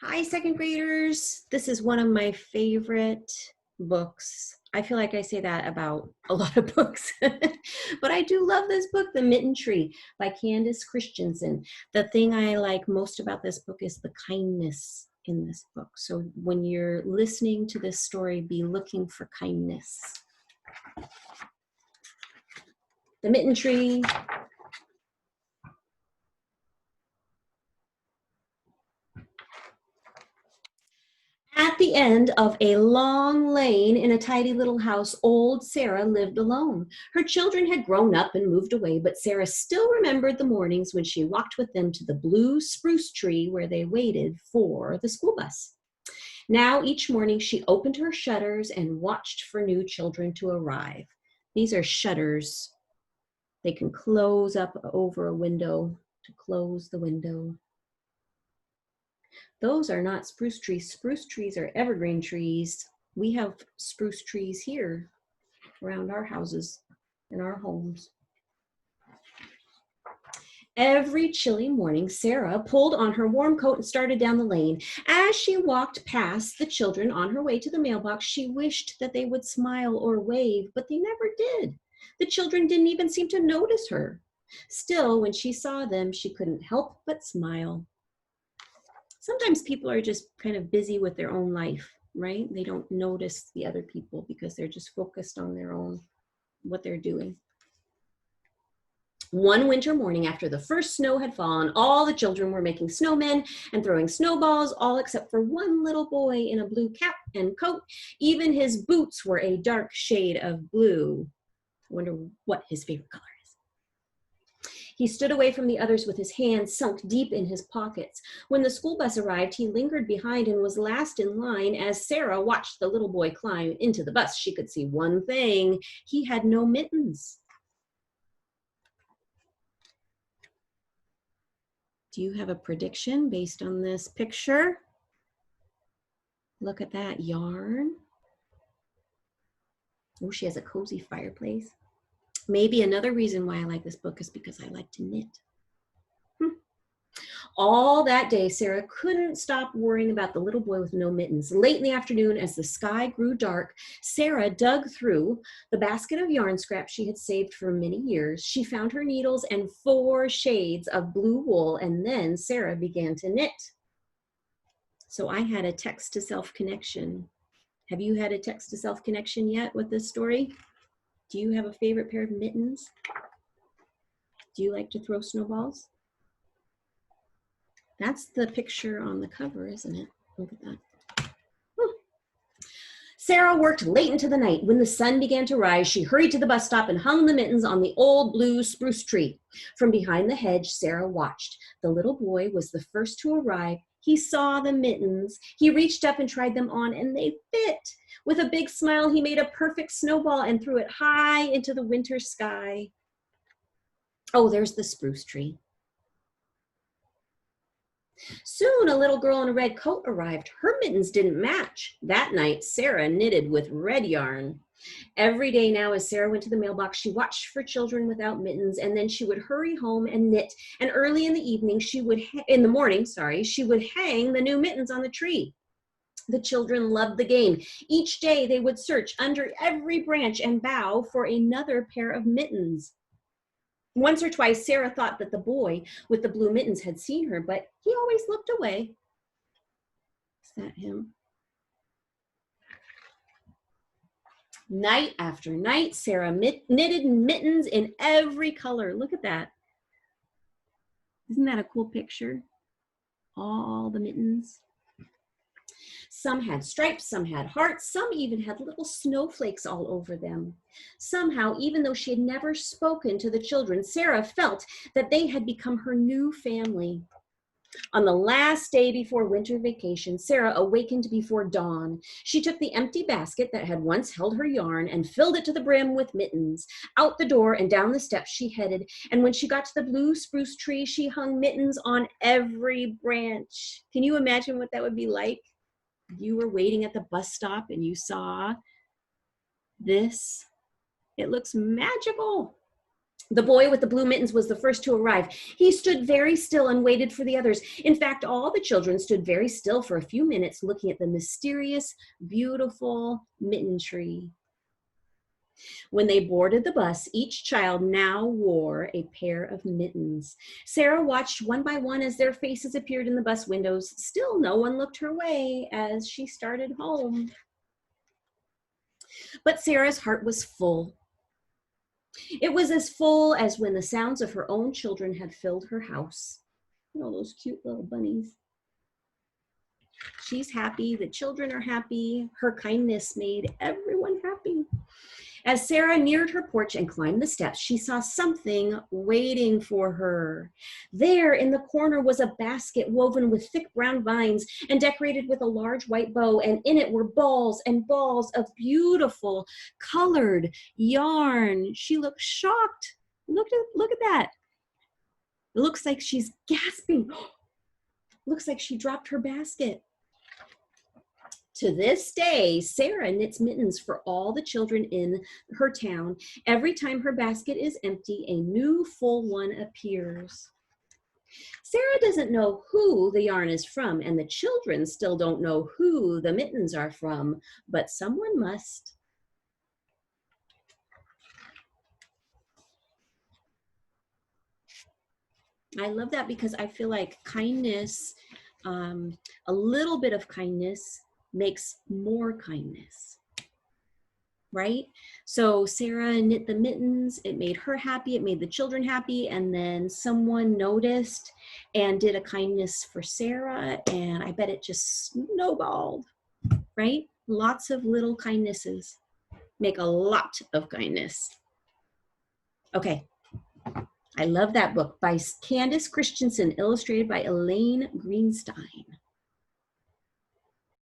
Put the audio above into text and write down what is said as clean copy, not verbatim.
Hi, second graders. This is one of my favorite books. I feel like I say that about a lot of books, but I do love this book, The Mitten Tree by Candace Christiansen. The thing I like most about this book is the kindness in this book. So when you're listening to this story, be looking for kindness. The Mitten Tree. At the end of a long lane in a tidy little house, old Sarah lived alone. Her children had grown up and moved away, but Sarah still remembered the mornings when she walked with them to the blue spruce tree where they waited for the school bus. Now, each morning, she opened her shutters and watched for new children to arrive. These are shutters. They can close up over a window to close the window. Those are not spruce trees. Spruce trees are evergreen trees. We have spruce trees here around our houses and our homes. Every chilly morning, Sarah pulled on her warm coat and started down the lane. As she walked past the children on her way to the mailbox, she wished that they would smile or wave, but they never did. The children didn't even seem to notice her. Still, when she saw them, she couldn't help but smile. Sometimes people are just kind of busy with their own life, right? They don't notice the other people because they're just focused on their own, what they're doing. One winter morning after the first snow had fallen, all the children were making snowmen and throwing snowballs, all except for one little boy in a blue cap and coat. Even his boots were a dark shade of blue. I wonder what his favorite color is. He stood away from the others with his hands sunk deep in his pockets. When the school bus arrived, he lingered behind and was last in line. As Sarah watched the little boy climb into the bus, she could see one thing: he had no mittens. Do you have a prediction based on this picture? Look at that yarn. Oh, she has a cozy fireplace. Maybe another reason why I like this book is because I like to knit. All that day, Sarah couldn't stop worrying about the little boy with no mittens. Late in the afternoon, as the sky grew dark, Sarah dug through the basket of yarn scraps she had saved for many years. She found her needles and 4 shades of blue wool, and then Sarah began to knit. So I had a text-to-self connection. Have you had a text-to-self connection yet with this story? Do you have a favorite pair of mittens? Do you like to throw snowballs? That's the picture on the cover, isn't it? Look at that. Sarah worked late into the night. When the sun began to rise, she hurried to the bus stop and hung the mittens on the old blue spruce tree. From behind the hedge, Sarah watched. The little boy was the first to arrive. He saw the mittens. He reached up and tried them on, and they fit. With a big smile, he made a perfect snowball and threw it high into the winter sky. Oh, there's the spruce tree. Soon a little girl in a red coat arrived. Her mittens didn't match. That night, Sarah knitted with red yarn. Every day now, as Sarah went to the mailbox, she watched for children without mittens, and then she would hurry home and knit. And early in the evening, she would hang the new mittens on the tree. The children loved the game. Each day, they would search under every branch and bough for another pair of mittens. Once or twice, Sarah thought that the boy with the blue mittens had seen her, but he always looked away. Is that him? Night after night, Sarah knitted mittens in every color. Look at that. Isn't that a cool picture? All the mittens. Some had stripes, some had hearts, some even had little snowflakes all over them. Somehow, even though she had never spoken to the children, Sarah felt that they had become her new family. On the last day before winter vacation, Sarah awakened before dawn. She took the empty basket that had once held her yarn and filled it to the brim with mittens. Out the door and down the steps she headed, and when she got to the blue spruce tree, she hung mittens on every branch. Can you imagine what that would be like? You were waiting at the bus stop and you saw this. It looks magical. The boy with the blue mittens was the first to arrive. He stood very still and waited for the others. In fact, all the children stood very still for a few minutes looking at the mysterious, beautiful mitten tree. When they boarded the bus, each child now wore a pair of mittens. Sarah watched one by one as their faces appeared in the bus windows. Still, no one looked her way as she started home. But Sarah's heart was full. It was as full as when the sounds of her own children had filled her house. You know, those cute little bunnies. She's happy. The children are happy. Her kindness made everyone happy. As Sarah neared her porch and climbed the steps, she saw something waiting for her. There in the corner was a basket woven with thick brown vines and decorated with a large white bow, and in it were balls and balls of beautiful colored yarn. She looked shocked. Look at that. It looks like she's gasping. Looks like she dropped her basket. To this day, Sarah knits mittens for all the children in her town. Every time her basket is empty, a new full one appears. Sarah doesn't know who the yarn is from, and the children still don't know who the mittens are from, but someone must. I love that because I feel like kindness, a little bit of kindness makes more kindness, right? So Sarah knit the mittens, it made her happy, it made the children happy, and then someone noticed and did a kindness for Sarah, and I bet it just snowballed, right? Lots of little kindnesses make a lot of kindness. Okay. I love that book by Candace Christiansen, illustrated by Elaine Greenstein.